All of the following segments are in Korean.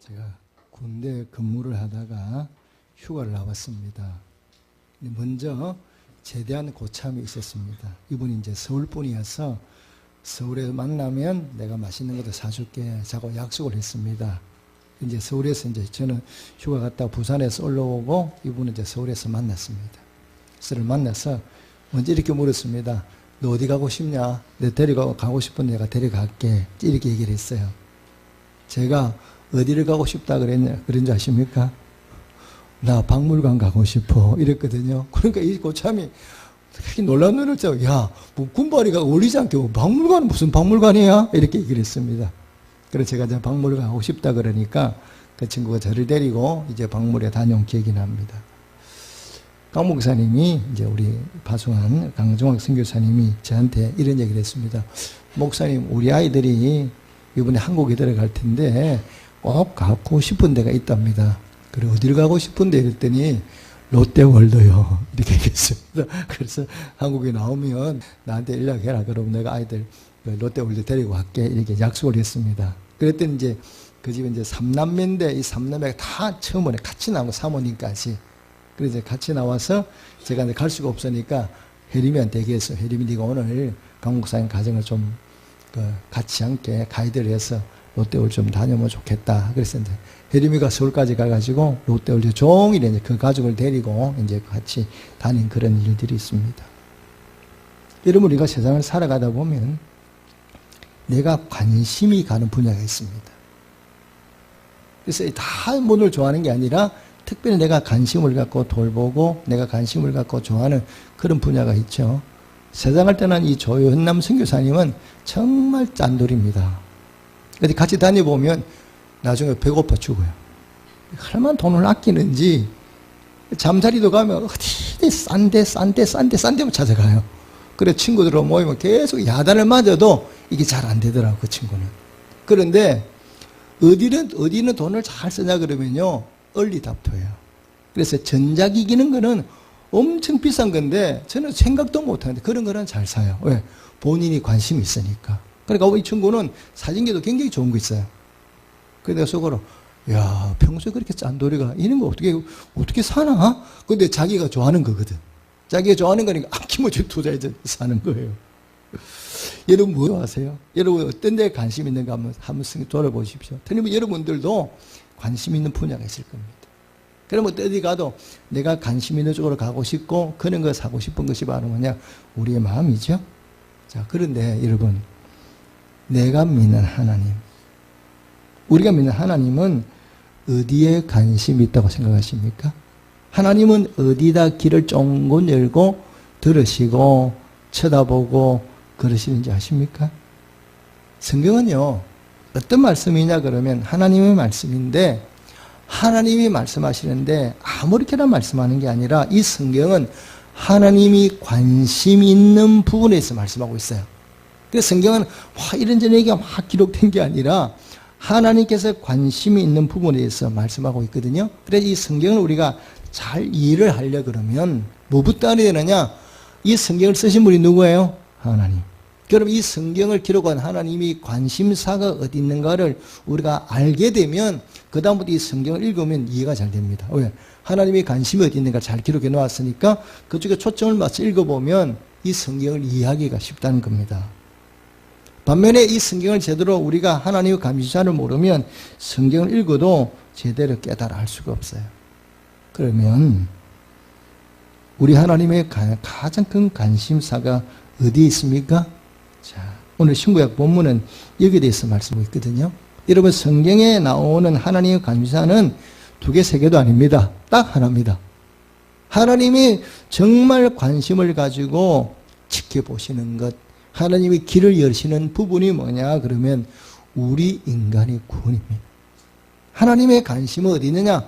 제가 군대 근무를 하다가 휴가를 나왔습니다. 먼저 제대한 고참이 있었습니다. 이분이 이제 서울 분이어서 서울에 만나면 내가 맛있는 것도 사줄게 자고 약속을 했습니다. 이제 서울에서 이제 저는 휴가 갔다 부산에서 올라오고 이분은 이제 서울에서 만났습니다. 서를 만나서 먼저 이렇게 물었습니다. 너 어디 가고 싶냐? 내 데리고 가고 싶은 내가 데려갈게. 이렇게 얘기를 했어요. 제가 어디를 가고 싶다 그런 줄 아십니까? 나 박물관 가고 싶어. 이랬거든요. 그러니까 이 고참이 되게 놀랐죠. 야, 뭐 군발이가 어울리지 않게 박물관은 무슨 박물관이야? 이렇게 얘기를 했습니다. 그래서 제가 이제 박물관 가고 싶다 그러니까 그 친구가 저를 데리고 이제 박물에 다녀온 기억이 납니다. 강 목사님이 이제 우리 파송한 강정학 선교사님이 저한테 이런 얘기를 했습니다. 목사님, 우리 아이들이 이번에 한국에 들어갈 텐데 꼭 가고 싶은 데가 있답니다. 그래 어디를 가고 싶은데 이랬더니 롯데월드요. 이렇게 얘기했습니다. 그래서 한국에 나오면 나한테 연락해라. 그럼 내가 아이들 롯데월드 데리고 갈게. 이렇게 약속을 했습니다. 그랬더니 이제 그 집은 이제 3남매인데 이 3남매가 다 처음에 같이 나온 사모님까지. 그래서 같이 나와서 제가 이제 갈 수가 없으니까 혜림이한테 얘기했어요. 혜림이 네가 오늘 강 목사님 가정을 좀 같이 함께 가이드를 해서 롯데월드 좀 다녀오면 좋겠다. 그래서 이제 혜림이가 서울까지 가가지고 롯데월드 종일 이제 그 가족을 데리고 이제 같이 다닌 그런 일들이 있습니다. 여러분, 우리가 세상을 살아가다 보면 내가 관심이 가는 분야가 있습니다. 그래서 다 모두를 좋아하는 게 아니라 특별히 내가 관심을 갖고 돌보고 내가 관심을 갖고 좋아하는 그런 분야가 있죠. 세상을 떠난 이 조현남 선교사님은 정말 짠돌입니다. 근데 같이 다녀보면 나중에 배고파 죽어요. 얼마나 돈을 아끼는지 잠자리도 가면 어디 싼 데만 찾아가요. 그래 친구들하고 모이면 계속 야단을 맞아도 이게 잘 안 되더라고 그 친구는. 그런데 어디는 돈을 잘 쓰냐 그러면요 얼리답터예요. 그래서 전자기기는 거는 엄청 비싼 건데 저는 생각도 못하는데 그런 거는 잘 사요. 왜? 본인이 관심이 있으니까. 그러니까 이 친구는 사진기도 굉장히 좋은 거 있어요. 그래서 내가 속으로 야 평소에 그렇게 짠돌이가 이런 거 어떻게 사나? 근데 자기가 좋아하는 거거든. 자기가 좋아하는 거니까 아낌없이 투자해서 사는 거예요. 여러분 뭐 좋아하세요? 여러분 어떤 데에 관심 있는가 한번 돌아보십시오. 틀리면 여러분들도 관심 있는 분야가 있을 겁니다. 그러면 어디 가도 내가 관심 있는 쪽으로 가고 싶고 그런 거 사고 싶은 것이 바로 뭐냐? 우리의 마음이죠. 자, 그런데 여러분 내가 믿는 하나님, 우리가 믿는 하나님은 어디에 관심이 있다고 생각하십니까? 하나님은 어디다 길을 쫑긋 열고 들으시고 쳐다보고 그러시는지 아십니까? 성경은요 어떤 말씀이냐 그러면 하나님의 말씀인데 하나님이 말씀하시는데 아무렇게나 말씀하는 게 아니라 이 성경은 하나님이 관심 있는 부분에서 말씀하고 있어요. 그래서 성경은 와 이런저런 얘기가 막 기록된 게 아니라 하나님께서 관심이 있는 부분에서 말씀하고 있거든요. 그래서 이 성경을 우리가 잘 이해를 하려 그러면 뭐부터 알아야 되느냐? 이 성경을 쓰신 분이 누구예요? 하나님. 그럼 이 성경을 기록한 하나님이 관심사가 어디 있는가를 우리가 알게 되면 그 다음부터 이 성경을 읽으면 이해가 잘 됩니다. 왜? 하나님의 관심이 어디 있는가 잘 기록해 놓았으니까 그쪽에 초점을 맞춰 읽어보면 이 성경을 이해하기가 쉽다는 겁니다. 반면에 이 성경을 제대로 우리가 하나님의 관심사를 모르면 성경을 읽어도 제대로 깨달아 알 수가 없어요. 그러면 우리 하나님의 가장 큰 관심사가 어디에 있습니까? 자, 오늘 신구약 본문은 여기에 대해서 말씀하고 있거든요. 여러분 성경에 나오는 하나님의 관심사는 두 개, 세 개도 아닙니다. 딱 하나입니다. 하나님이 정말 관심을 가지고 지켜보시는 것, 하나님이 길을 여시는 부분이 뭐냐 그러면 우리 인간의 구원입니다. 하나님의 관심은 어디 있느냐?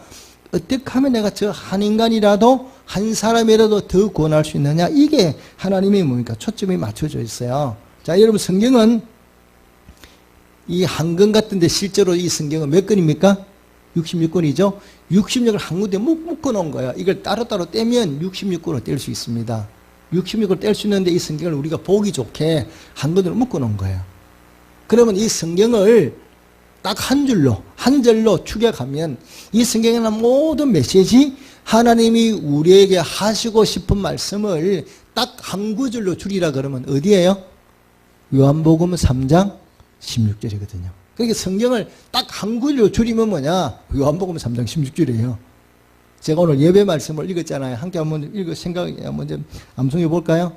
어떻게 하면 내가 저 한 인간이라도 한 사람이라도 더 구원할 수 있느냐? 이게 하나님의 뭡니까? 초점이 맞춰져 있어요. 자, 여러분 성경은 이 한 권 같은데 실제로 이 성경은 몇 권입니까? 66권이죠. 66권을 한 군데 묶어 놓은 거예요. 이걸 따로따로 떼면 66권을 뗄 수 있습니다. 66권을 뗄 수 있는데 이 성경을 우리가 보기 좋게 한 권으로 묶어 놓은 거예요. 그러면 이 성경을 딱 한 줄로, 한 절로 추격하면 이 성경에 나온 모든 메시지, 하나님이 우리에게 하시고 싶은 말씀을 딱 한 구절로 줄이라 그러면 어디예요? 요한복음 3장 16절이거든요. 그러니까 성경을 딱 한 구절로 줄이면 뭐냐? 요한복음 3장 16절이에요. 제가 오늘 예배 말씀을 읽었잖아요. 함께 한번 한번 좀 암송해 볼까요?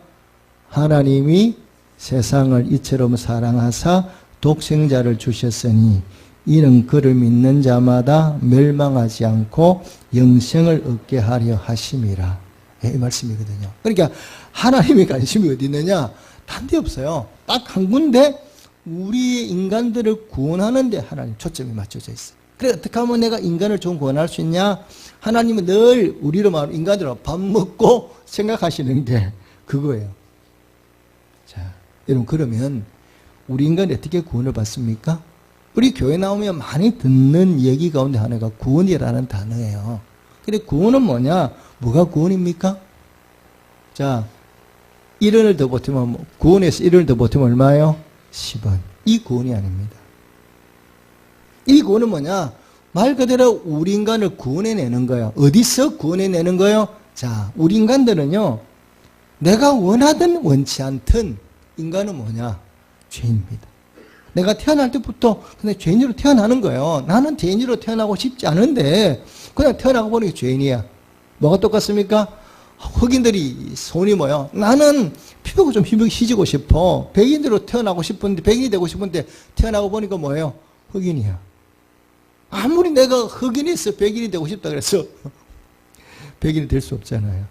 하나님이 세상을 이처럼 사랑하사 독생자를 주셨으니 이는 그를 믿는 자마다 멸망하지 않고 영생을 얻게 하려 하심이라. 이 말씀이거든요. 그러니까 하나님의 관심이 어디 있느냐? 딴 데 없어요. 딱 한 군데 우리 인간들을 구원하는 데 하나님 초점이 맞춰져 있어요. 그래 어떻게 하면 내가 인간을 좀 구원할 수 있냐? 하나님은 늘 우리로 말하면 인간들로 밥 먹고 생각하시는 게 그거예요. 자, 여러분 그러면 우리 인간이 어떻게 구원을 받습니까? 우리 교회 나오면 많이 듣는 얘기 가운데 하나가 구원이라는 단어예요. 근데 구원은 뭐냐? 뭐가 구원입니까? 자, 1원을 더 보태면, 구원에서 1원을 더 보태면 얼마예요? 10원. 이 구원이 아닙니다. 이 구원은 뭐냐? 말 그대로 우리 인간을 구원해내는 거예요. 어디서 구원해내는 거예요? 자, 우리 인간들은요, 내가 원하든 원치 않든 인간은 뭐냐? 죄인입니다. 내가 태어날 때부터 그냥 죄인으로 태어나는 거예요. 나는 죄인으로 태어나고 싶지 않은데 그냥 태어나고 보니까 죄인이야. 뭐가 똑같습니까? 흑인들이 손이 뭐요? 나는 피부가 좀 희지고 싶어. 백인으로 태어나고 싶은데, 백인이 되고 싶은데 태어나고 보니까 뭐예요? 흑인이야. 아무리 내가 흑인에서 백인이 되고 싶다 그래서 백인이 될 수 없잖아요.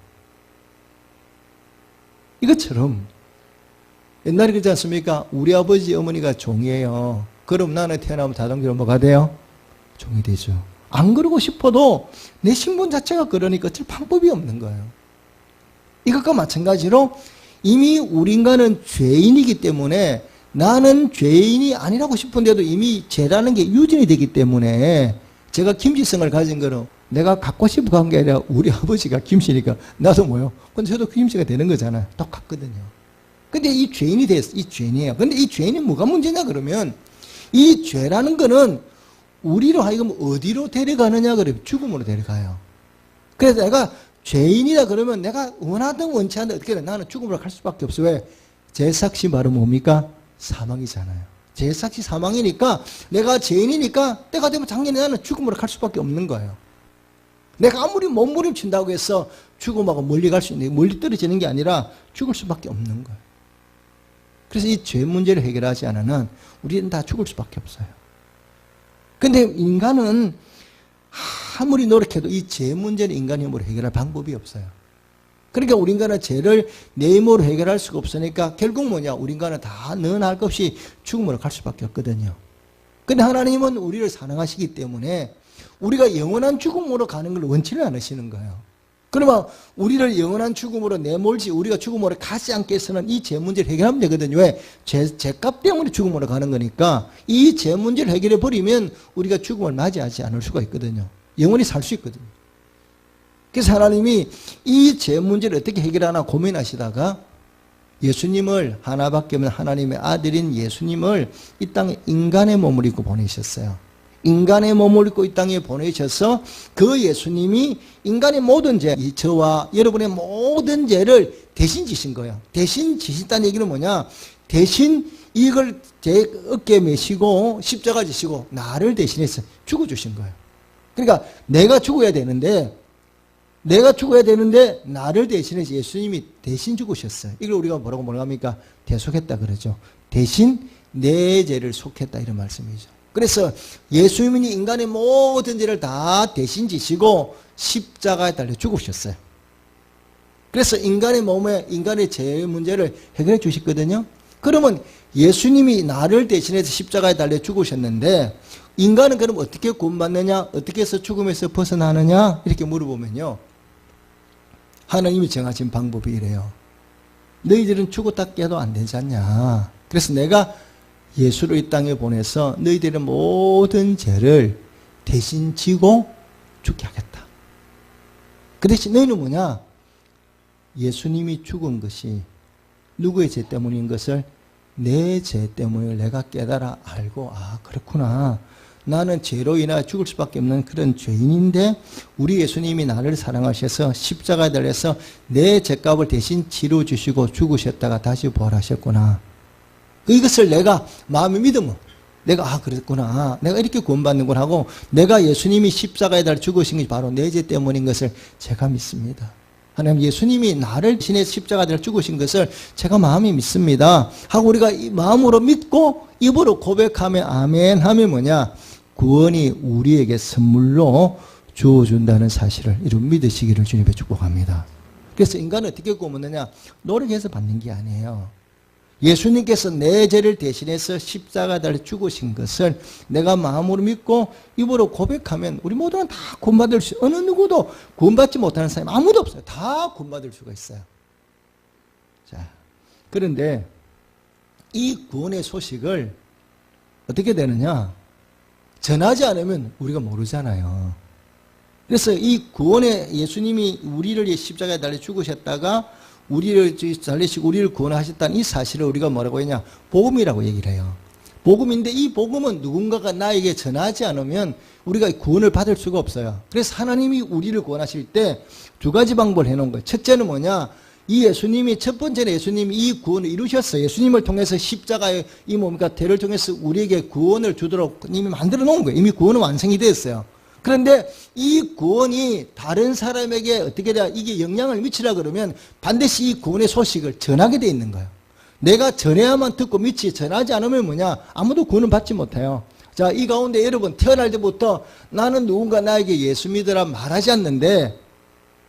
이것처럼 옛날에 그렇지 않습니까? 우리 아버지 어머니가 종이에요. 그럼 나는 태어나면 다동기로 뭐가 돼요? 종이 되죠. 안 그러고 싶어도 내 신분 자체가 그러니까 어쩔 방법이 없는 거예요. 이것과 마찬가지로 이미 우리 인간은 죄인이기 때문에 나는 죄인이 아니라고 싶은데도 이미 죄라는 게 유전이 되기 때문에 제가 김씨성을 가진 거는 내가 갖고 싶어 간 게 아니라 우리 아버지가 김씨니까 나도 뭐요? 근데 저도 김씨가 되는 거잖아요. 똑같거든요. 근데 이 죄인이 됐어. 이 죄인이에요. 근데 이 죄인이 뭐가 문제냐 그러면 이 죄라는 거는 우리로 하여금 어디로 데려가느냐 그러면 죽음으로 데려가요. 그래서 내가 죄인이다 그러면 내가 원하든 원치 않든 어떻게 해? 나는 죽음으로 갈 수밖에 없어. 왜? 제삭시 말은 뭡니까? 사망이잖아요. 제삭시 사망이니까 내가 죄인이니까 때가 되면 당연히 나는 죽음으로 갈 수밖에 없는 거예요. 내가 아무리 몸부림친다고 해서 죽음하고 멀리 갈 수 있는, 멀리 떨어지는 게 아니라 죽을 수밖에 없는 거예요. 그래서 이 죄 문제를 해결하지 않으면 우리는 다 죽을 수밖에 없어요. 근데 인간은 아무리 노력해도 이 죄 문제는 인간의 힘으로 해결할 방법이 없어요. 그러니까 우리 인간은 죄를 내 힘으로 해결할 수가 없으니까 결국 뭐냐? 우리 인간은 다 너나 것 없이 죽음으로 갈 수밖에 없거든요. 근데 하나님은 우리를 사랑하시기 때문에 우리가 영원한 죽음으로 가는 걸 원치를 않으시는 거예요. 그러면 우리를 영원한 죽음으로 내몰지 우리가 죽음으로 가지 않게 해서는 이 죄 문제를 해결하면 되거든요. 왜? 죄값 때문에 죽음으로 가는 거니까 이 죄 문제를 해결해 버리면 우리가 죽음을 맞이하지 않을 수가 있거든요. 영원히 살 수 있거든요. 그래서 하나님이 이 죄 문제를 어떻게 해결하나 고민하시다가 예수님을 하나밖에 없는 하나님의 아들인 예수님을 이 땅에 인간의 몸을 입고 보내셨어요. 인간의 몸을 입고 이 땅에 보내셔서 그 예수님이 인간의 모든 죄, 저와 여러분의 모든 죄를 대신 지신 거예요. 대신 지신다는 얘기는 뭐냐? 대신 이걸 제 어깨에 메시고 십자가 지시고 나를 대신해서 죽어주신 거예요. 그러니까 내가 죽어야 되는데 나를 대신해서 예수님이 대신 죽으셨어요. 이걸 우리가 뭐라고 합니까? 대속했다 그러죠. 대신 내 죄를 속했다 이런 말씀이죠. 그래서 예수님이 인간의 모든 죄를 다 대신 지시고 십자가에 달려 죽으셨어요. 그래서 인간의 몸에 인간의 죄 문제를 해결해 주셨거든요. 그러면 예수님이 나를 대신해서 십자가에 달려 죽으셨는데 인간은 그럼 어떻게 구원받느냐? 어떻게 해서 죽음에서 벗어나느냐? 이렇게 물어보면요. 하나님이 정하신 방법이 이래요. 너희들은 죽었다 깨도 안 되지 않냐? 그래서 내가 예수를 이 땅에 보내서 너희들의 모든 죄를 대신 지고 죽게 하겠다. 그 대신 너희는 뭐냐? 예수님이 죽은 것이 누구의 죄 때문인 것을 내 죄 때문에 내가 깨달아 알고 그렇구나. 나는 죄로 인하여 죽을 수밖에 없는 그런 죄인인데 우리 예수님이 나를 사랑하셔서 십자가에 달려서 내 죄값을 대신 치러주시고 죽으셨다가 다시 부활하셨구나. 이것을 내가 마음에 믿으면 내가 그랬구나. 내가 이렇게 구원받는구나 하고 내가 예수님이 십자가에 달려 죽으신 것이 바로 내 죄 때문인 것을 제가 믿습니다. 하나님 예수님이 나를 대신해 십자가에 달려 죽으신 것을 제가 마음에 믿습니다. 하고 우리가 이 마음으로 믿고 입으로 고백하며 아멘 하면 뭐냐? 구원이 우리에게 선물로 주어준다는 사실을 이런 믿으시기를 주님께 축복합니다. 그래서 인간은 어떻게 구원받느냐? 노력해서 받는 게 아니에요. 예수님께서 내 죄를 대신해서 십자가에 달려 죽으신 것을 내가 마음으로 믿고 입으로 고백하면 우리 모두는 다 구원받을 수, 어느 누구도 구원받지 못하는 사람이 아무도 없어요. 다 구원받을 수가 있어요. 자, 그런데 이 구원의 소식을 어떻게 되느냐? 전하지 않으면 우리가 모르잖아요. 그래서 이 구원의 예수님이 우리를 십자가에 달려 죽으셨다가 우리를 달리시고 우리를 구원하셨다는 이 사실을 우리가 뭐라고 했냐? 복음이라고 얘기를 해요. 복음인데 이 복음은 누군가가 나에게 전하지 않으면 우리가 구원을 받을 수가 없어요. 그래서 하나님이 우리를 구원하실 때 두 가지 방법을 해놓은 거예요. 첫째는 뭐냐? 이 예수님이 첫 번째는 예수님이 이 구원을 이루셨어요. 예수님을 통해서 십자가의 이 몸과 대를 통해서 우리에게 구원을 주도록 이미 만들어 놓은 거예요. 이미 구원은 완성이 되었어요. 그런데 이 구원이 다른 사람에게 어떻게 돼야 이게 영향을 미치라 그러면 반드시 이 구원의 소식을 전하게 돼 있는 거예요. 내가 전해야만 듣고 믿지 전하지 않으면 뭐냐? 아무도 구원을 받지 못해요. 자, 이 가운데 여러분 태어날 때부터 나는 누군가 나에게 예수 믿으라 말하지 않는데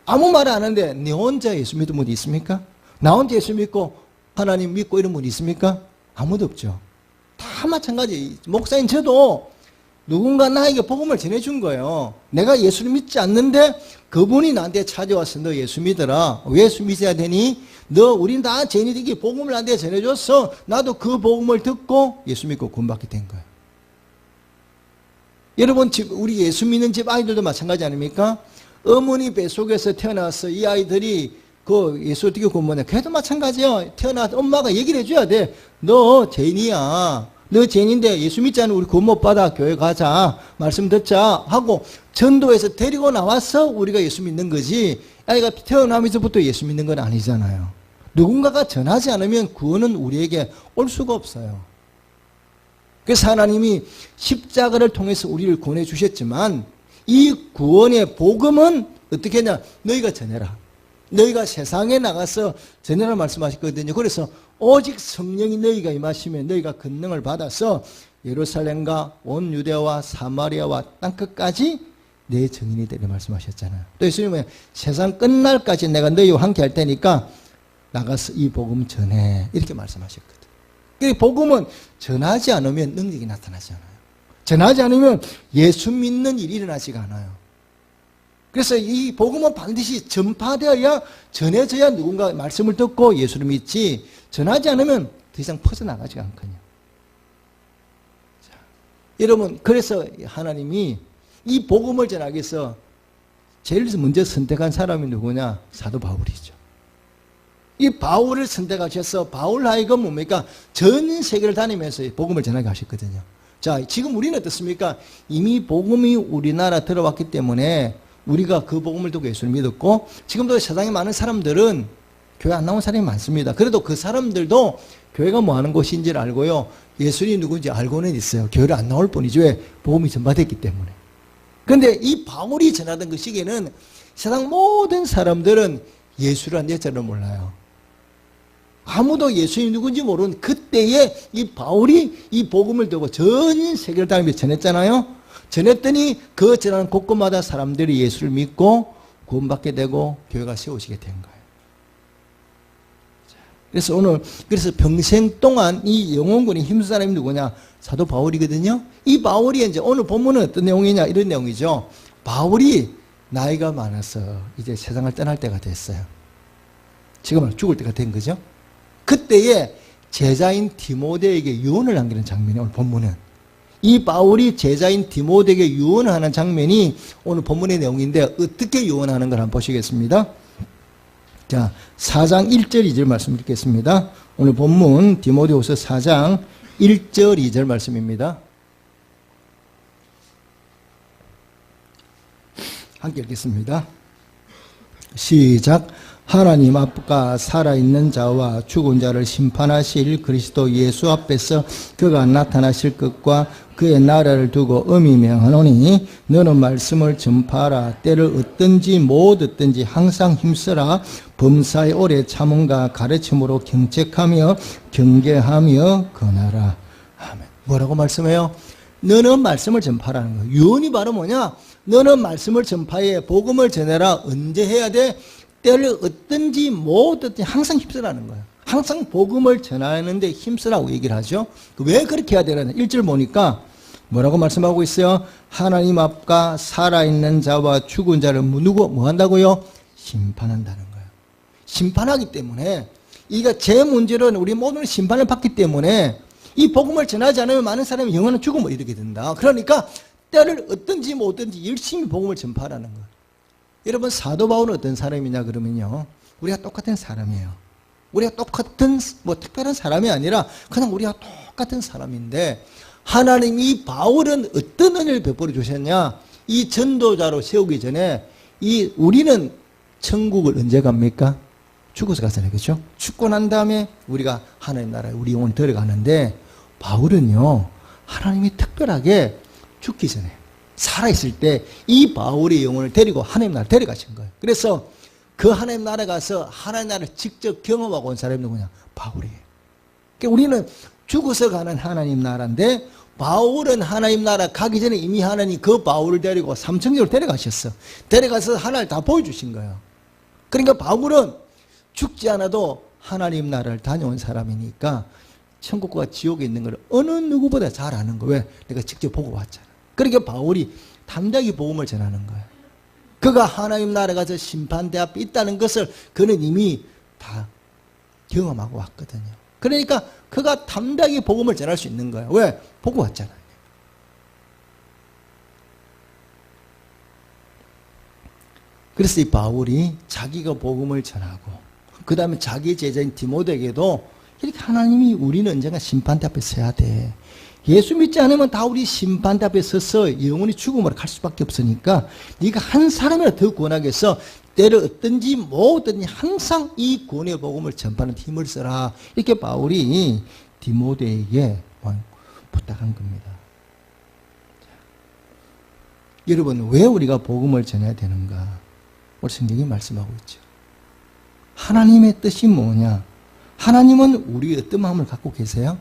아무 말 안 하는데 네 혼자 예수 믿은 분이 있습니까? 나 혼자 예수 믿고 하나님 믿고 이런 분이 있습니까? 아무도 없죠. 다 마찬가지. 목사인 저도 누군가 나에게 복음을 전해준 거예요. 내가 예수를 믿지 않는데 그분이 나한테 찾아와서 너 예수 믿어라. 왜 예수 믿어야 되니? 우린 다 죄인이기 복음을 나한테 전해줬어. 나도 그 복음을 듣고 예수 믿고 구원받게 된 거예요. 여러분 우리 예수 믿는 집 아이들도 마찬가지 아닙니까? 어머니 뱃속에서 태어나서 이 아이들이 그 예수 어떻게 구원받냐? 걔도 마찬가지예요. 태어나서 엄마가 얘기를 해줘야 돼. 너 죄인이야. 너 죄인인데 예수 믿지 않으면 우리 구원 못 받아. 교회 가자. 말씀 듣자. 하고 전도해서 데리고 나와서 우리가 예수 믿는 거지. 아이가 태어나면서부터 예수 믿는 건 아니잖아요. 누군가가 전하지 않으면 구원은 우리에게 올 수가 없어요. 그래서 하나님이 십자가를 통해서 우리를 구원해 주셨지만 이 구원의 복음은 어떻게 했냐? 너희가 전해라. 너희가 세상에 나가서 전해라 말씀하셨거든요. 그래서 오직 성령이 너희가 임하시면 너희가 권능을 받아서 예루살렘과 온 유대와 사마리아와 땅끝까지 내 증인이 되리라 말씀하셨잖아요. 또 예수님은 세상 끝날까지 내가 너희와 함께 할 테니까 나가서 이 복음 전해 이렇게 말씀하셨거든요. 이 복음은 전하지 않으면 능력이 나타나지 않아요. 전하지 않으면 예수 믿는 일이 일어나지가 않아요. 그래서 이 복음은 반드시 전파되어야 전해져야 누군가 말씀을 듣고 예수를 믿지 전하지 않으면 더 이상 퍼져나가지가 않거든요. 자, 여러분 그래서 하나님이 이 복음을 전하기 위해서 제일 먼저 선택한 사람이 누구냐? 사도 바울이죠. 이 바울을 선택하셔서 바울 하여금 뭡니까? 전 세계를 다니면서 복음을 전하게 하셨거든요. 자, 지금 우리는 어떻습니까? 이미 복음이 우리나라 들어왔기 때문에 우리가 그 복음을 듣고 예수를 믿었고 지금도 세상에 많은 사람들은 교회 안 나온 사람이 많습니다. 그래도 그 사람들도 교회가 뭐 하는 곳인지를 알고요. 예수님이 누군지 알고는 있어요. 교회를 안 나올 뿐이죠. 왜? 복음이 전파됐기 때문에. 그런데 이 바울이 전하던 그 시기에는 세상 모든 사람들은 예수라는 여자를 몰라요. 아무도 예수님이 누군지 모르는 그때에 이 바울이 이 복음을 들고 전 세계를 다니면서 전했잖아요. 전했더니 그 전하는 곳곳마다 사람들이 예수를 믿고 구원받게 되고 교회가 세워지게 된 거예요. 그래서 오늘 그래서 평생 동안 이 영혼군이 힘쓴 사람이 누구냐? 사도 바울이거든요. 이 바울이 이제 오늘 본문은 어떤 내용이냐? 이런 내용이죠. 바울이 나이가 많아서 이제 세상을 떠날 때가 됐어요. 지금은 죽을 때가 된 거죠. 그때에 제자인 디모데에게 유언을 남기는 장면이 오늘 본문은. 이 바울이 제자인 디모데에게 유언하는 장면이 오늘 본문의 내용인데 어떻게 유언하는 걸 한번 보시겠습니다. 자, 4장 1절 2절 말씀 읽겠습니다. 오늘 본문 디모데후서 4장 1절 2절 말씀입니다. 함께 읽겠습니다. 시작. 하나님 앞과 살아있는 자와 죽은 자를 심판하실 그리스도 예수 앞에서 그가 나타나실 것과 그의 나라를 두고 엄히 명하노니 너는 말씀을 전파하라. 때를 얻든지 못 얻든지 항상 힘쓰라. 범사에 오래 참음과 가르침으로 경책하며 경계하며 권하라. 아멘. 뭐라고 말씀해요? 너는 말씀을 전파하라는 거예요. 유언이 바로 뭐냐? 너는 말씀을 전파해. 복음을 전해라. 언제 해야 돼? 때를 얻든지 못 얻든지 항상 힘쓰라는 거예요. 항상 복음을 전하는데 힘쓰라고 얘기를 하죠. 왜 그렇게 해야 되나? 1절 보니까 뭐라고 말씀하고 있어요? 하나님 앞과 살아있는 자와 죽은 자를 누구 뭐 한다고요? 심판한다는 거예요. 심판하기 때문에 이게 제 문제로는 우리 모두는 심판을 받기 때문에 이 복음을 전하지 않으면 많은 사람이 영원한 죽음을 이르게 된다. 그러니까 때를 얻든지 못 얻든지 열심히 복음을 전파하라는 거예요. 여러분, 사도 바울은 어떤 사람이냐 그러면요, 우리가 똑같은 사람이에요. 우리가 똑같은 뭐 특별한 사람이 아니라 그냥 우리가 똑같은 사람인데, 하나님이 바울은 어떤 은혜를 베풀어 주셨냐? 이 전도자로 세우기 전에 우리는 천국을 언제 갑니까? 죽어서 가잖아요. 그렇죠? 죽고 난 다음에 우리가 하나님 나라에 우리 영혼 들어가는데, 바울은요, 하나님이 특별하게 죽기 전에 살아있을 때 이 바울의 영혼을 데리고 하나님 나라에 데려가신 거예요. 그래서 그 하나님 나라에 가서 하나님 나라를 직접 경험하고 온 사람이 누구냐? 바울이에요. 그러니까 우리는 죽어서 가는 하나님 나라인데, 바울은 하나님 나라 가기 전에 이미 하나님 그 바울을 데리고 삼천교를 데려가셨어. 데려가서 하나를 다 보여주신 거예요. 그러니까 바울은 죽지 않아도 하나님 나라를 다녀온 사람이니까 천국과 지옥에 있는 걸 어느 누구보다 잘 아는 거예요. 왜? 내가 직접 보고 왔잖아. 그러니까 바울이 담대하게 복음을 전하는 거예요. 그가 하나님 나라에 가서 심판대 앞에 있다는 것을 그는 이미 다 경험하고 왔거든요. 그러니까 그가 담대하게 복음을 전할 수 있는 거예요. 왜? 보고 왔잖아요. 그래서 이 바울이 자기가 복음을 전하고 그 다음에 자기 제자인 디모데에게도 이렇게 하나님이 우리는 언젠가 심판대 앞에 서야 돼. 예수 믿지 않으면 다 우리 심판대 앞에 서서 영원히 죽음으로 갈 수밖에 없으니까 네가 한 사람이라도 더 구원하겠어. 때를 얻든지 못 얻든지 항상 이 구원의 복음을 전파하는 힘을 써라. 이렇게 바울이 디모데에게 부탁한 겁니다. 여러분, 왜 우리가 복음을 전해야 되는가? 우리 성경이 말씀하고 있죠. 하나님의 뜻이 뭐냐? 하나님은 우리의 어떤 마음을 갖고 계세요?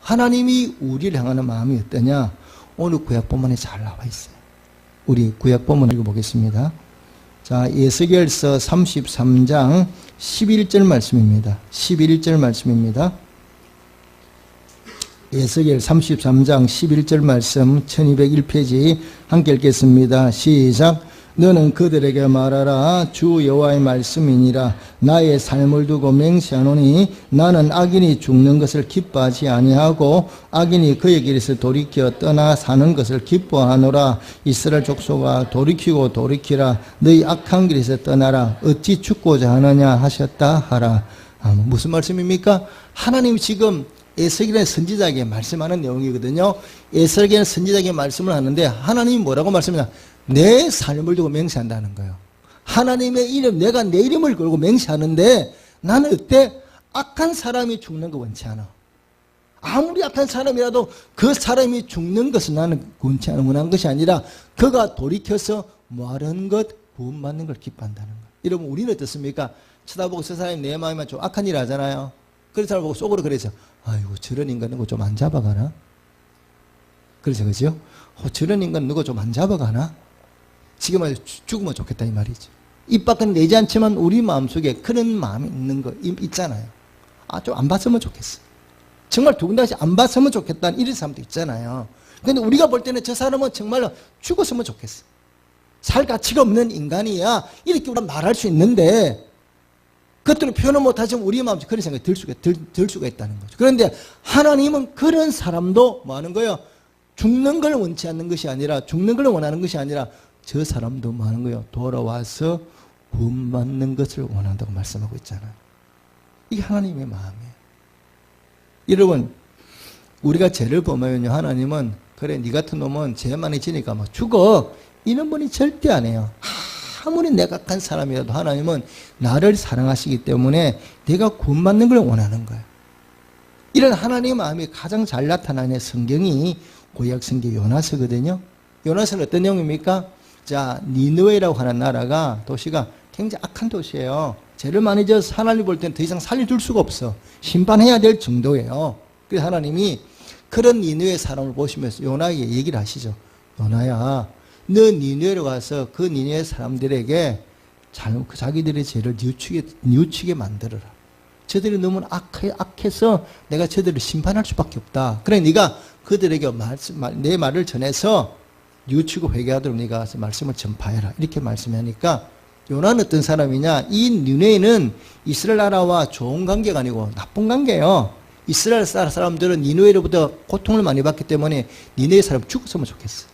하나님이 우리를 향하는 마음이 어떠냐? 오늘 구약본문에 잘 나와 있어요. 우리 구약본문 읽어보겠습니다. 자, 에스겔서 33장 11절 말씀입니다. 11절 말씀입니다. 에스겔 33장 11절 말씀 1201페이지 함께 읽겠습니다. 시작. 너는 그들에게 말하라. 주 여호와의 말씀이니라. 나의 삶을 두고 맹세하노니 나는 악인이 죽는 것을 기뻐하지 아니하고 악인이 그의 길에서 돌이켜 떠나 사는 것을 기뻐하노라. 이스라엘 족속아, 돌이키고 돌이키라. 너희 악한 길에서 떠나라. 어찌 죽고자 하느냐 하셨다 하라. 무슨 말씀입니까? 하나님이 지금 에스겔의 선지자에게 말씀하는 내용이거든요. 에스겔은 선지자에게 말씀을 하는데 하나님이 뭐라고 말씀하냐? 내 삶을 두고 맹세한다는 거예요. 하나님의 이름, 내가 내 이름을 걸고 맹세하는데 나는 어때? 악한 사람이 죽는 거 원치 않아. 아무리 악한 사람이라도 그 사람이 죽는 것은 나는 원치 않은 원한 것이 아니라 그가 돌이켜서 뭐하는 것? 구원받는 걸 기뻐한다는 거예요. 여러분, 우리는 어떻습니까? 쳐다보고 저 사람이 내 마음에 좀 악한 일 하잖아요. 그런 사람 보고 속으로 그래서 아이고 저런 인간 누구 좀 안 잡아가나? 그래서 그죠? 저런 인간 누구 좀 안 잡아가나? 지금 죽으면 좋겠다 이 말이죠. 입 밖은 내지 않지만 우리 마음속에 그런 마음이 있는 거 있잖아요. 좀 안 봤으면 좋겠어. 정말 누군가 안 봤으면 좋겠다는 이런 사람도 있잖아요. 근데 우리가 볼 때는 저 사람은 정말로 죽었으면 좋겠어. 살 가치가 없는 인간이야. 이렇게 우리가 말할 수 있는데 그것들을 표현을 못하지만 우리 마음속에 그런 생각이 들 수가 있다는 거죠. 그런데 하나님은 그런 사람도 뭐 하는 거예요? 죽는 걸 원치 않는 것이 아니라, 죽는 걸 원하는 것이 아니라 저 사람도 뭐 하는 거예요? 돌아와서 구원받는 것을 원한다고 말씀하고 있잖아요. 이게 하나님의 마음이에요. 여러분, 우리가 죄를 범하면요, 하나님은 그래 니 같은 놈은 죄 많이 지니까 막 죽어. 이런 분이 절대 안 해요. 아무리 내각한 사람이라도 하나님은 나를 사랑하시기 때문에 내가 구원받는 걸 원하는 거예요. 이런 하나님의 마음이 가장 잘 나타나는 성경이 구약 성경 요나서거든요. 요나서는 어떤 내용입니까? 자, 니느웨라고 하는 나라가 도시가 굉장히 악한 도시예요. 죄를 많이 져서 하나님 볼 때는 더 이상 살려둘 수가 없어. 심판해야 될 정도예요. 그래서 하나님이 그런 니느웨 사람을 보시면서 요나에게 얘기를 하시죠. 요나야, 너 니느웨로 가서 그 니느웨 사람들에게 자기들의 죄를 뉘우치게 만들어라. 저들이 너무 악해서 내가 저들을 심판할 수밖에 없다. 그래 네가 그들에게 내 말을 전해서 뉘우치고 회개하도록 네가 말씀을 전파해라. 이렇게 말씀하니까 요나는 어떤 사람이냐? 이 니느웨는 이스라엘 나라와 좋은 관계가 아니고 나쁜 관계예요. 이스라엘 사람들은 니느웨로부터 고통을 많이 받기 때문에 니느웨 사람 죽었으면 좋겠어.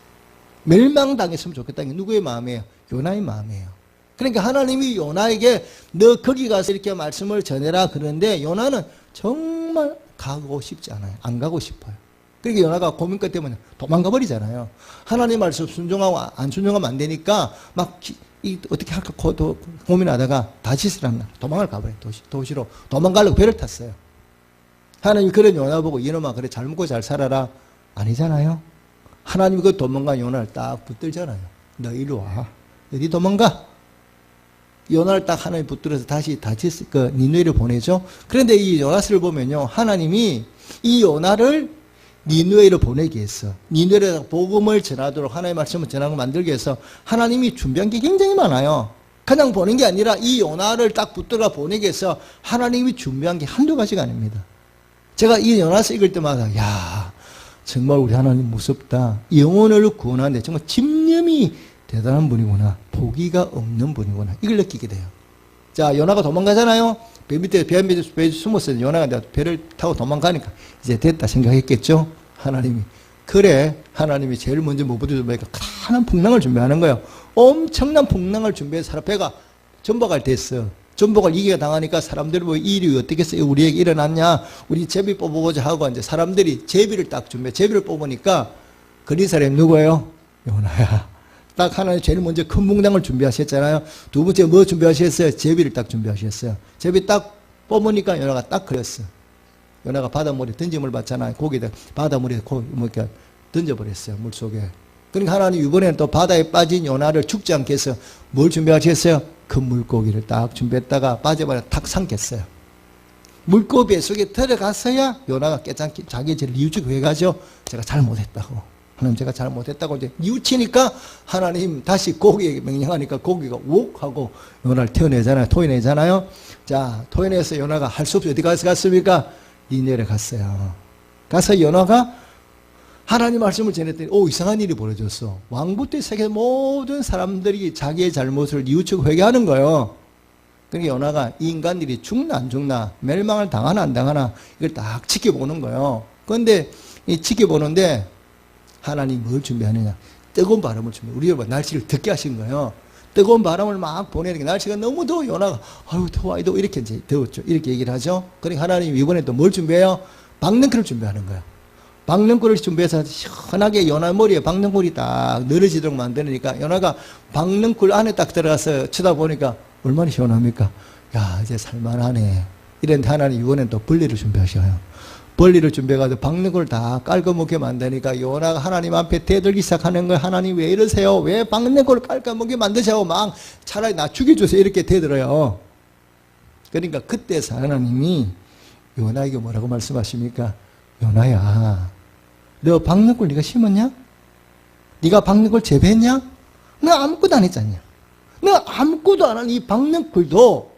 멸망당했으면 좋겠다는 게 누구의 마음이에요? 요나의 마음이에요. 그러니까 하나님이 요나에게 너 거기 가서 이렇게 말씀을 전해라 그러는데 요나는 정말 가고 싶지 않아요. 안 가고 싶어요. 그러니까 요나가 고민 끝 때문에 도망가 버리잖아요. 하나님 말씀 순종하고 안 순종하면 안 되니까 막 어떻게 할까 고민하다가 다시스라는 나라 도망을 가버려요. 도시로 도망가려고 배를 탔어요. 하나님이 그런 요나 보고 이놈아 그래 잘 먹고 잘 살아라 아니잖아요. 하나님이 그 도망간 요나를 딱 붙들잖아요. 너 이리 와. 어디 도망가? 요나를 딱 하나님 붙들어서 다시 니느웨를 보내죠. 그런데 이 요나서를 보면요, 하나님이 이 요나를 니느웨로 보내기 위해서, 니느웨에 복음을 전하도록 하나님의 말씀을 전하고 만들기 위해서 하나님이 준비한 게 굉장히 많아요. 그냥 보낸 게 아니라 이 요나를 딱 붙들어 보내기 위해서 하나님이 준비한 게 한두 가지가 아닙니다. 제가 이 요나서 읽을 때마다 야 정말 우리 하나님 무섭다. 영혼을 구원하는데 정말 집념이 대단한 분이구나. 포기가 없는 분이구나. 이걸 느끼게 돼요. 자, 요나가 도망가잖아요. 배 밑에 숨었어요. 요나가 배를 타고 도망가니까 이제 됐다 생각했겠죠. 하나님이 그래. 하나님이 제일 먼저 못 붙여주니까 큰 풍랑을 준비하는 거예요. 엄청난 풍랑을 준비해서 배가 전복할 됐어. 전복을 이기가 당하니까 사람들이 뭐 이 일이 어떻게 해서 우리에게 일어났냐. 우리 제비 뽑아보자 하고 이제 사람들이 제비를 딱 준비해. 제비를 뽑으니까 그린 사람이 누구예요? 요나야. 딱 하나님 제일 먼저 큰 풍랑을 준비하셨잖아요. 두 번째 뭐 준비하셨어요? 제비를 딱 준비하셨어요. 제비 딱 뽑으니까 요나가 딱 걸렸어. 요나가 바닷물에 던짐을 받잖아요. 고기다 바닷물에 이렇게 던져버렸어요. 물속에. 그러니까 하나님 이번에는 또 바다에 빠진 요나를 죽지 않게 해서 뭘 준비하셨어요? 큰 물고기를 딱 준비했다가 빠져버려 탁 삼켰어요. 물고기 속에 들어갔어야 요나가 깨닫기 자기 죄를 뉘우치고 회가죠. 제가 잘못했다고. 하나님 제가 잘못했다고 이제 뉘우치니까 하나님 다시 고기에게 명령하니까 고기가 욱 하고 요나를 토해내잖아요. 자, 토해내서 요나가 할 수 없이 어디 가서 갔습니까? 니느웨에 갔어요. 가서 요나가 하나님 말씀을 전했더니 이상한 일이 벌어졌어. 왕부 때 세계 모든 사람들이 자기의 잘못을 뉘우치고 회개하는 거예요. 그러니까 요나가 이 인간들이 죽나 안 죽나 멸망을 당하나 안 당하나 이걸 딱 지켜보는 거예요. 그런데 이 지켜보는데 하나님이 뭘 준비하느냐. 뜨거운 바람을 준비해. 우리 여러분 날씨를 덥게 하신 거예요. 뜨거운 바람을 막 보내니까 날씨가 너무 더워. 요나가 아유 더워 이렇게 이제 더웠죠. 이렇게 얘기를 하죠. 그러니까 하나님이 이번에 또 뭘 준비해요? 박능쿨을 준비하는 거예요. 박능쿨을 준비해서 시원하게 요나 머리에 박능쿨이 딱 늘어지도록 만드니까 요나가 박능쿨 안에 딱 들어가서 쳐다보니까 얼마나 시원합니까? 야 이제 살만하네. 이런데 하나님 이번엔 또 벌레를 준비하셔요. 벌리를 준비해가지고 박능쿨을 다 깔끔하게 만드니까 요나가 하나님 앞에 대들기 시작하는 거예요. 하나님 왜 이러세요? 왜 박능쿨을 깔끔하게 만드시고 막 차라리 나 죽여주세요. 이렇게 대들어요. 그러니까 그때서 하나님이 요나에게 뭐라고 말씀하십니까? 요나야, 너 박능쿨 네가 심었냐? 네가 박능쿨 재배했냐? 너 아무것도 안 했잖냐? 너 아무것도 안 한 이 박능쿨도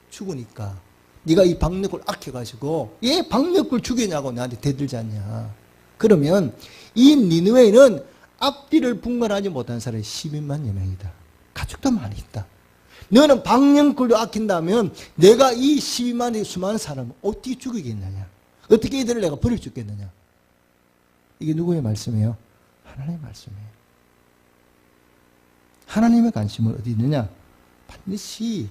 죽으니까 네가 이 박능쿨 아껴가지고 왜 박능쿨 죽이냐고 나한테 대들지 않냐. 그러면 이 니느웨는 앞뒤를 분간하지 못한 사람이 12만여 명이다. 가족도 많이 있다. 너는 박능쿨도 아낀다면 내가 이 12만의 수많은 사람을 어떻게 죽이겠느냐. 어떻게 이들을 내가 버릴 수 있겠느냐. 이게 누구의 말씀이에요? 하나님의 말씀이에요. 하나님의 관심은 어디 있느냐? 반드시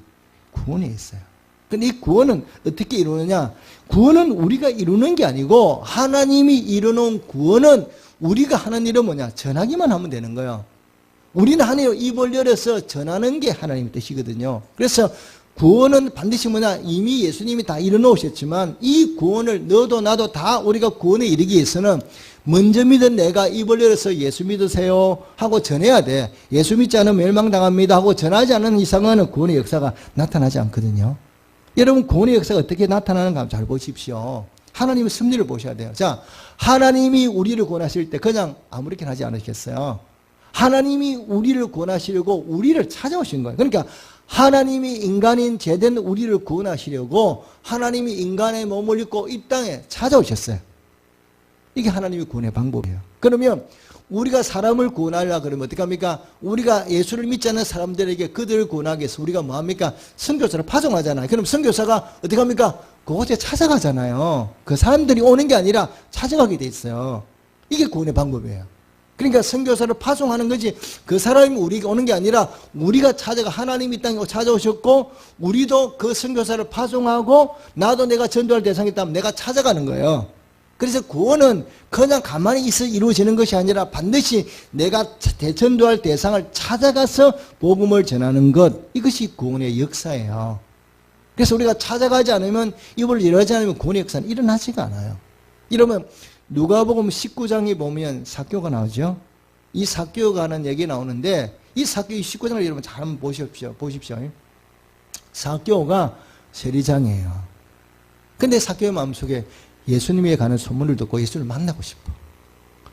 구원에 있어요. 근데 이 구원은 어떻게 이루느냐? 구원은 우리가 이루는 게 아니고 하나님이 이루는 구원은 우리가 하는 일은 뭐냐? 전하기만 하면 되는 거예요. 우리는 하나님 입을 열어서 전하는 게 하나님의 뜻이거든요. 그래서 구원은 반드시 뭐냐? 이미 예수님이 다 이뤄놓으셨지만 이 구원을 너도 나도 다 우리가 구원에 이르기 위해서는 먼저 믿은 내가 입을 열어서 예수 믿으세요 하고 전해야 돼. 예수 믿지 않으면 멸망당합니다 하고 전하지 않는 이상은 구원의 역사가 나타나지 않거든요. 여러분, 구원의 역사가 어떻게 나타나는가 한번 잘 보십시오. 하나님의 섭리를 보셔야 돼요. 자, 하나님이 우리를 구원하실 때 그냥 아무렇게나 하지 않으셨어요. 하나님이 우리를 구원하시려고 우리를 찾아오신 거예요. 그러니까 하나님이 인간인 죄된 우리를 구원하시려고 하나님이 인간의 몸을 입고 이 땅에 찾아오셨어요. 이게 하나님의 구원의 방법이에요. 그러면 우리가 사람을 구원하려고 그러면 어떻게 합니까? 우리가 예수를 믿지 않는 사람들에게 그들을 구원하기 위해서 우리가 뭐 합니까? 선교사를 파송하잖아요. 그럼 선교사가 어떻게 합니까? 그곳에 찾아가잖아요. 그 사람들이 오는 게 아니라 찾아가게 돼 있어요. 이게 구원의 방법이에요. 그러니까 선교사를 파송하는 거지 그 사람이 우리가 오는 게 아니라 우리가 찾아가 하나님이 이 땅에 찾아오셨고 우리도 그 선교사를 파송하고 나도 내가 전도할 대상이 있다면 내가 찾아가는 거예요. 그래서 구원은 그냥 가만히 있어 이루어지는 것이 아니라 반드시 내가 전도할 대상을 찾아가서 복음을 전하는 것, 이것이 구원의 역사예요. 그래서 우리가 찾아가지 않으면, 입을 열지 않으면 구원의 역사는 일어나지가 않아요. 이러면 누가복음 19장에 보면 삭개오가 나오죠. 이 삭개오가 하는 얘기 나오는데 이 삭개오 19장을 여러분 잘 한번 보십시오. 삭개오가 세리장이에요. 근데 삭개오 마음속에 예수님에 가는 소문을 듣고 예수님을 만나고 싶어.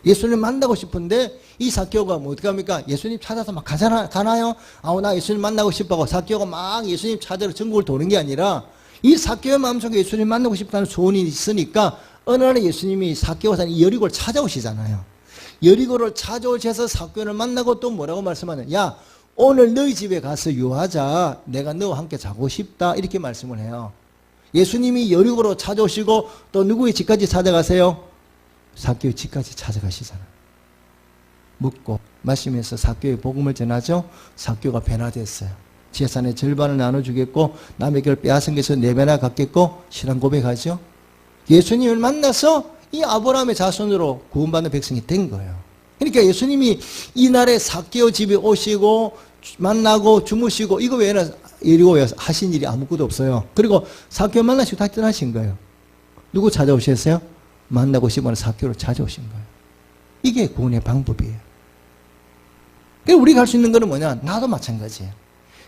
예수님을 만나고 싶은데 이 삭개오가 뭐 어떻게 합니까? 예수님 찾아서 막 가나요? 나 예수님 만나고 싶어 하고 삭개오가 막 예수님 찾으러 전국을 도는 게 아니라 이 삭개오 마음속에 예수님 만나고 싶다는 소원이 있으니까 어느 날 예수님이 삭개오가 사는 여리고를 찾아오시잖아요. 여리고를 찾아오셔서 삭개오를 만나고 또 뭐라고 말씀하냐? 야, 오늘 너희 집에 가서 유하자. 내가 너와 함께 자고 싶다. 이렇게 말씀을 해요. 예수님이 여리고로 찾아오시고 또 누구의 집까지 찾아가세요? 삭개오의 집까지 찾아가시잖아요. 먹고 마시면서 삭개오의 복음을 전하죠. 삭개오가 변화됐어요. 재산의 절반을 나눠주겠고 남의 걸 빼앗은 것에서 4배나 갚겠고 신앙 고백하죠. 예수님을 만나서 이 아브라함의 자손으로 구원받는 백성이 된 거예요. 그러니까 예수님이 이날에 삭개오 집에 오시고 만나고 주무시고 이거 외에는 여리고에 하신 일이 아무것도 없어요. 그리고 삭개오 만나시고 다시 떠나신 거예요. 누구 찾아오셨어요? 만나고 싶어하는 삭개오를 찾아오신 거예요. 이게 구원의 방법이에요. 그래서 우리가 할 수 있는 거는 뭐냐? 나도 마찬가지예요.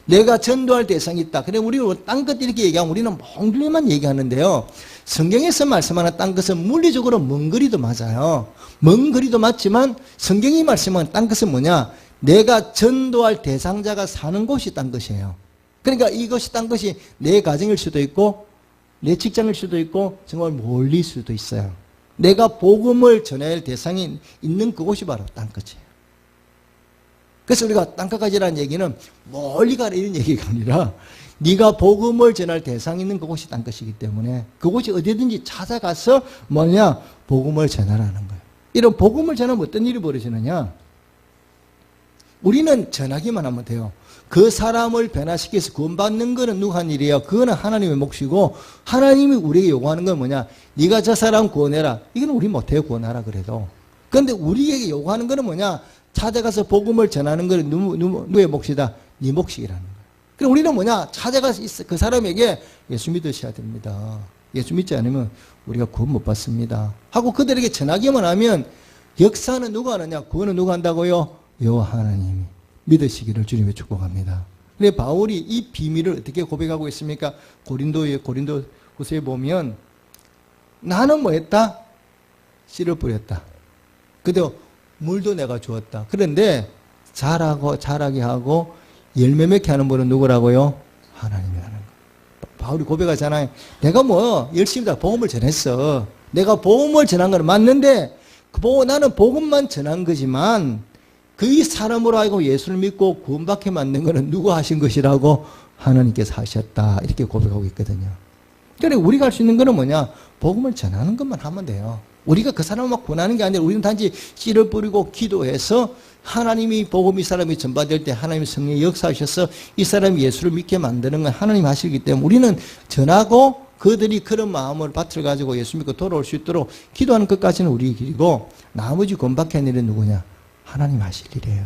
내가 전도할 대상이 있다. 그래 우리는 딴것 이렇게 얘기하면 우리는 몽글리만 얘기하는데요. 성경에서 말씀하는 딴 것은 물리적으로 먼 거리도 맞아요. 먼 거리도 맞지만 성경이 말씀하는 딴 것은 뭐냐? 내가 전도할 대상자가 사는 곳이 딴 것이에요. 그러니까 이것이 딴 것이 내 가정일 수도 있고 내 직장일 수도 있고 정말 멀리일 수도 있어요. 내가 복음을 전할 대상이 있는 그곳이 바로 딴 것이에요. 그래서 우리가 땅끝까지라는 얘기는 멀리 가라 이런 얘기가 아니라 네가 복음을 전할 대상이 있는 그곳이 딴 것이기 때문에 그곳이 어디든지 찾아가서 뭐냐? 복음을 전하라는 거예요. 이런 복음을 전하면 어떤 일이 벌어지느냐? 우리는 전하기만 하면 돼요. 그 사람을 변화시켜서 구원받는 거는 누가 한 일이에요? 그거는 하나님의 몫이고 하나님이 우리에게 요구하는 건 뭐냐? 네가 저 사람 구원해라. 이건 우리 못해요. 구원하라 그래도. 그런데 우리에게 요구하는 거는 뭐냐? 찾아가서 복음을 전하는 것은 누구의 몫이다? 네 몫이라는 거예요. 그럼 우리는 뭐냐? 찾아가서 그 사람에게 예수 믿으셔야 됩니다. 예수 믿지 않으면 우리가 구원 못 받습니다. 하고 그들에게 전하기만 하면 역사는 누가 하느냐? 구원은 누가 한다고요? 여호와 하나님이. 믿으시기를 주님의 축복합니다. 근데 바울이 이 비밀을 어떻게 고백하고 있습니까? 고린도후서에 보면 나는 뭐 했다? 씨를 뿌렸다. 그래도 물도 내가 주었다. 그런데 자라게 하고 열매 맺게 하는 분은 누구라고요? 하나님이 하는 거예요. 바울이 고백하잖아요. 내가 뭐 열심히 다 복음을 전했어. 내가 복음을 전한 건 맞는데 나는 복음만 전한 거지만 그 사람으로 하여금 예수를 믿고 구원받게 만든 것은 누가 하신 것이라고? 하나님께서 하셨다. 이렇게 고백하고 있거든요. 그러니까 우리가 할 수 있는 것은 뭐냐? 복음을 전하는 것만 하면 돼요. 우리가 그 사람을 막 권하는 게 아니라 우리는 단지 씨를 뿌리고 기도해서 하나님이 복음이 사람이 전파될 때 하나님의 성령이 역사하셔서 이 사람이 예수를 믿게 만드는 건 하나님이 하시기 때문에 우리는 전하고 그들이 그런 마음을 밭을 가지고 예수 믿고 돌아올 수 있도록 기도하는 것까지는 우리 길이고 나머지 건박한 일은 누구냐? 하나님 하실 일이에요.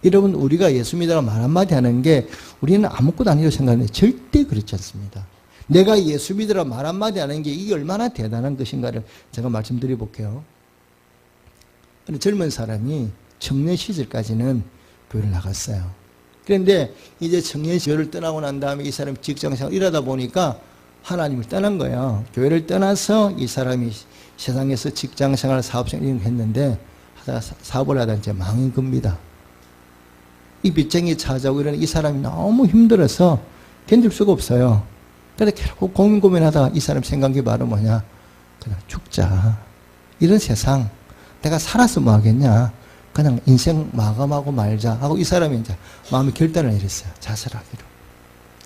여러분 우리가 예수 믿으라 말 한마디 하는 게 우리는 아무것도 아니라고 생각하는데 절대 그렇지 않습니다. 내가 예수 믿으라 말 한마디 하는 게 이게 얼마나 대단한 것인가를 제가 말씀드려 볼게요. 젊은 사람이 청년 시절까지는 교회를 나갔어요. 그런데 이제 청년 시절을 떠나고 난 다음에 이 사람이 직장생활 이러다 보니까 하나님을 떠난 거예요. 교회를 떠나서 이 사람이 세상에서 직장생활, 사업생활 이런 거 했는데 하다가 사업을 하다 이제 망한 겁니다. 이 빚쟁이 찾아오고 이러는 이 사람이 너무 힘들어서 견딜 수가 없어요. 그래서 결국 고민하다가 이 사람 생각이 바로 뭐냐? 그냥 죽자. 이런 세상 내가 살아서 뭐 하겠냐? 그냥 인생 마감하고 말자 하고 이 사람이 이제 마음의 결단을 내렸어요. 자살하기로.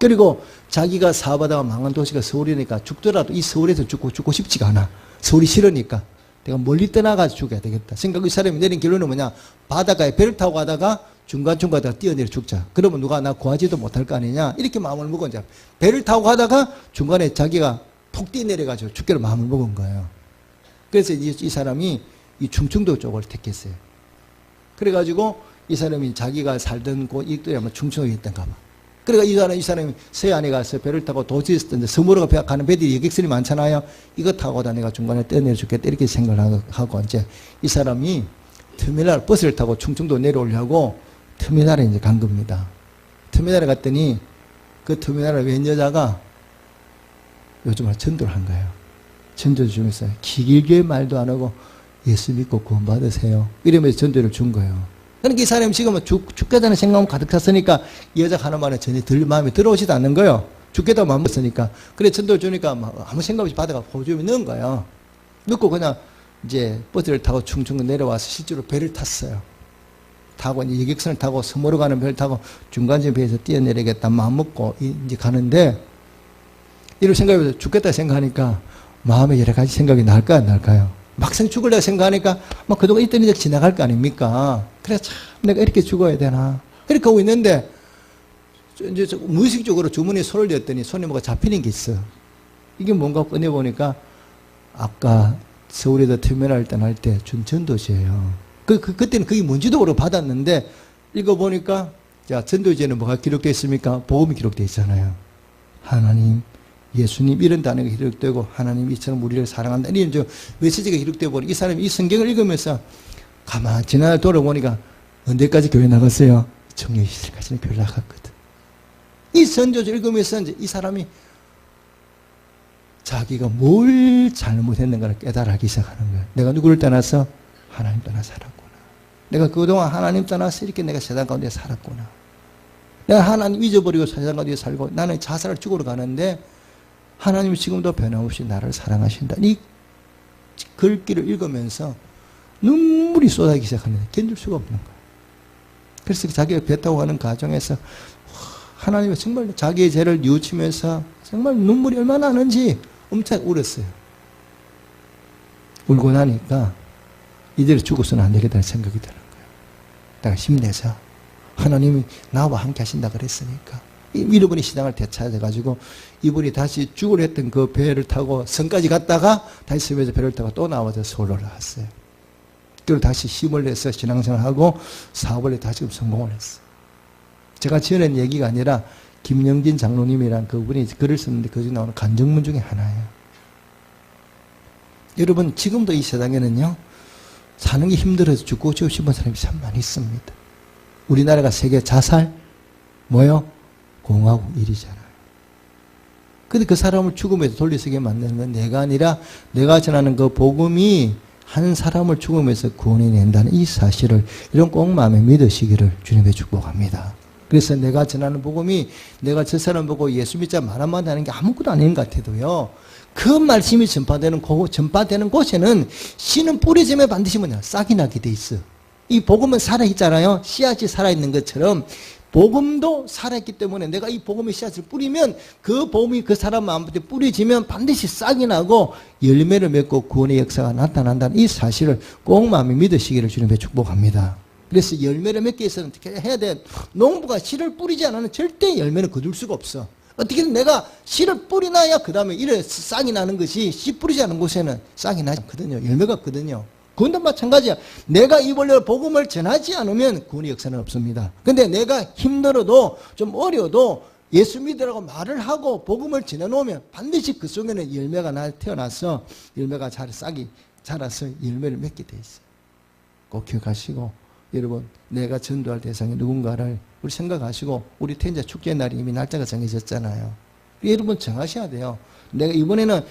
그리고 자기가 사업하다가 망한 도시가 서울이니까 죽더라도 이 서울에서 죽고 싶지가 않아. 서울이 싫으니까 내가 멀리 떠나가서 죽어야 되겠다. 생각 이 사람이 내린 결론은 뭐냐? 바닷가에 배를 타고 가다가 중간중간에 뛰어내려 죽자. 그러면 누가 나 구하지도 못할 거 아니냐? 이렇게 마음을 먹은 이제 배를 타고 가다가 중간에 자기가 폭 뛰어내려가지고 죽기로 마음을 먹은 거예요. 그래서 이 사람이 이 충청도 쪽을 택했어요. 그래가지고 이 사람이 자기가 살던 곳 이들이 아마 충청도에 있던가 봐. 그러니까 이 사람이 서해안에 가서 배를 타고 도시에 있었는데 서머로 가는 배들이 여객선이 많잖아요. 이거 타고 다니가 중간에 떼내려 죽겠다 이렇게 생각을 하고 이제 이 사람이 터미널 버스를 타고 충청도 내려오려고 터미널에 이제 간 겁니다. 터미널에 갔더니 그 터미널에 웬 여자가 요즘 전도를 한 거예요. 전도 중에서 길게 말도 안 하고 예수 믿고 구원 받으세요. 이러면서 전도를 준 거예요. 그러니까 이 사람이 지금은 죽겠다는 생각만 가득 찼으니까 이 여자가 하는 말은 전혀 마음에 들어오지도 않는 거예요. 죽겠다고 마음 먹었으니까. 그래 전도를 주니까 아무 생각 없이 받아가 보조금에 넣은 거예요. 넣고 그냥 이제 버스를 타고 충청도 내려와서 실제로 배를 탔어요. 타고 이제 여객선을 타고 섬으로 가는 배를 타고 중간쯤 배에서 뛰어내리겠다 마음 먹고 이제 가는데 이런 생각이 죽겠다 생각하니까 마음에 여러 가지 생각이 날까요 안 날까요? 막상 죽으려고 생각하니까 막 그동안 있던 일이 지나갈 거 아닙니까? 그래서 참 내가 이렇게 죽어야 되나 이렇게 하고 있는데 이제 무의식적으로 주머니에 손을 댔더니 손에 뭐가 잡히는 게 있어. 이게 뭔가 꺼내보니까 아까 서울에다 터미널 떠날 때 준 전도지예요. 그때는 그게 뭔지도 모르고 받았는데 읽어보니까 자 전도지에는 뭐가 기록되어 있습니까? 복음이 기록되어 있잖아요. 하나님 예수님 이런 단어가 기록되고 하나님 이처럼 우리를 사랑한다 이런 저 메시지가 기록되어 보니 이 사람이 이 성경을 읽으면서 가만 지난 돌아보니까 언제까지 교회 나갔어요? 청년 시절까지는 교회 나갔거든. 이 선조를 읽으면서 이제 이 사람이 자기가 뭘 잘못했는가를 깨달아기 시작하는 거예요. 내가 누구를 떠나서 하나님 떠나 살았구나. 내가 그동안 하나님 떠나서 이렇게 내가 세상 가운데 살았구나. 내가 하나님 잊어버리고 세상 가운데 살고 나는 자살을 죽으러 가는데 하나님이 지금도 변함없이 나를 사랑하신다. 이 글귀를 읽으면서 눈물이 쏟아지기 시작하는데 견딜 수가 없는 거예요. 그래서 자기가 배 타고 가는 과정에서 하나님이 정말 자기의 죄를 뉘우치면서 정말 눈물이 얼마나 나는지 엄청 울었어요. 울고 나니까 이대로 죽어서는 안 되겠다는 생각이 드는 거예요. 내가 힘내자. 하나님이 나와 함께 하신다 그랬으니까. 잃어버린 신앙을 되찾아가지고 이분이 다시 죽으려 했던 그 배를 타고 성까지 갔다가 다시 섬에서 배를 타고 또 나와서 서울로 올라왔어요. 그리고 다시 힘을 내서 신앙생활하고 사업을 해 다시 성공을 했어요. 제가 지어낸 얘기가 아니라 김영진 장로님이란 그분이 글을 썼는데 거기 나오는 간증문 중에 하나예요. 여러분 지금도 이 세상에는요 사는 게 힘들어서 죽고 싶은 사람이 참 많이 있습니다. 우리나라가 세계 자살 뭐요? 공화국 1위잖아요. 근데 그 사람을 죽음에서 돌려서게 만드는 건 내가 아니라 내가 전하는 그 복음이 한 사람을 죽음에서 구원해낸다는 이 사실을 이런 꼭 마음에 믿으시기를 주님의 축복합니다. 그래서 내가 전하는 복음이 내가 저 사람 보고 예수 믿자 말 한마디 하는 게 아무것도 아닌 것 같아도요. 그 말씀이 전파되는 곳에는 씨는 뿌리짐에 반드시 뭐냐 싹이 나게 돼 있어. 이 복음은 살아있잖아요. 씨앗이 살아있는 것처럼 복음도 살아있기 때문에 내가 이 복음의 씨앗을 뿌리면 그 복음이 그 사람 마음부터 뿌려지면 반드시 싹이 나고 열매를 맺고 구원의 역사가 나타난다는 이 사실을 꼭 마음에 믿으시기를 주님의 축복합니다. 그래서 열매를 맺기 위해서는 어떻게 해야 돼? 농부가 씨를 뿌리지 않으면 절대 열매는 거둘 수가 없어. 어떻게든 내가 씨를 뿌리나야 그 다음에 이래 싹이 나는 것이 씨 뿌리지 않은 곳에는 싹이 나지 않거든요. 열매가 없거든요. 구원도 마찬가지야. 내가 이 본래 복음을 전하지 않으면 구원의 역사는 없습니다. 근데 내가 힘들어도 좀 어려도 예수 믿으라고 말을 하고 복음을 전해놓으면 반드시 그 속에는 열매가 태어나서 열매가 싹이 자라서 열매를 맺게 돼 있어요. 꼭 기억하시고 여러분 내가 전도할 대상이 누군가를 우리 생각하시고 우리 태인자 축제 날이 이미 날짜가 정해졌잖아요. 여러분 정하셔야 돼요. 내가 이번에는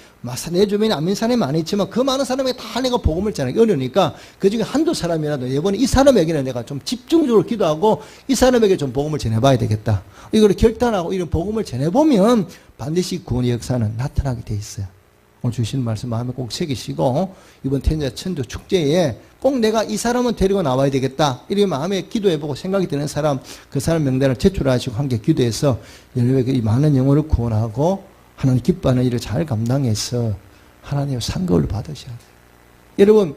내 주변에 안 믿는 사람이 많이 있지만 그 많은 사람에게 다 내가 복음을 전하기 어려우니까 그 중에 한두 사람이라도 이번에 이 사람에게는 내가 좀 집중적으로 기도하고 이 사람에게 좀 복음을 전해봐야 되겠다. 이걸 결단하고 이런 복음을 전해보면 반드시 구원의 역사는 나타나게 돼 있어요. 오늘 주시는 말씀 마음에 꼭 새기시고 이번 태인자 천도 축제에 꼭 내가 이 사람은 데리고 나와야 되겠다. 이렇게 마음에 기도해보고 생각이 드는 사람 그 사람 명단을 제출하시고 함께 기도해서 여러분에게 이 많은 영혼을 구원하고 하나님 기뻐하는 일을 잘 감당해서 하나님의 상급을 받으셔야 돼요. 여러분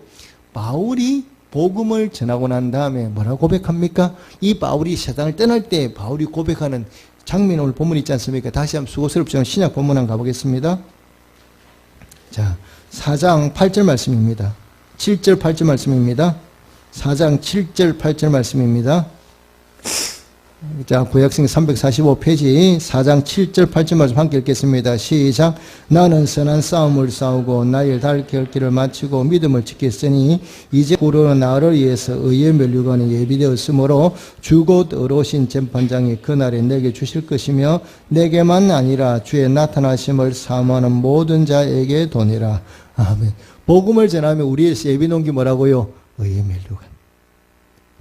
바울이 복음을 전하고 난 다음에 뭐라고 고백합니까? 이 바울이 세상을 떠날 때 바울이 고백하는 장면 오늘 본문 있지 않습니까? 다시 한번 수고스럽지만 신약 본문 한번 가보겠습니다. 자, 4장 8절 말씀입니다. 7절 8절 말씀입니다. 4장 7절 8절 말씀입니다. 자, 구약성 345페이지 4장 7절 8절 말씀 함께 읽겠습니다. 시작. 나는 선한 싸움을 싸우고 나의 달길 길을 마치고 믿음을 지켰으니 이제 고로 나를 위해서 의의 면류관이 예비되었으므로 주곧 의로우신 재판장이 그날에 내게 주실 것이며 내게만 아니라 주의 나타나심을 사모하는 모든 자에게 도니라. 아멘. 복음을 전하면 우리의 예비 놓은 게 뭐라고요? 의의 면류관.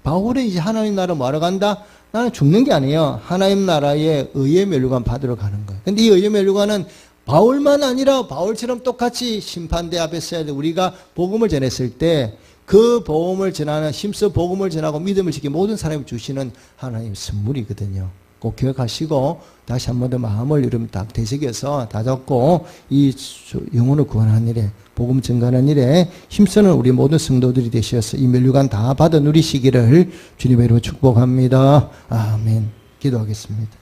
바울은 이제 하나님 나라 뭐하러 간다? 나는 죽는 게 아니에요. 하나님 나라의 의의 면류관 받으러 가는 거예요. 근데 이 의의 면류관은 바울만 아니라 바울처럼 똑같이 심판대 앞에 서야 돼. 우리가 복음을 전했을 때 그 복음을 전하는 힘써 복음을 전하고 믿음을 지키는 모든 사람이 주시는 하나님의 선물이거든요. 꼭 기억하시고 다시 한 번 더 마음을 여러분 딱 되새겨서 다잡고 이 영혼을 구원하는 일에 복음 증가하는 일에 힘쓰는 우리 모든 성도들이 되셔서 이 면류관 다 받아 누리시기를 주님의 이름으로 축복합니다. 아멘. 기도하겠습니다.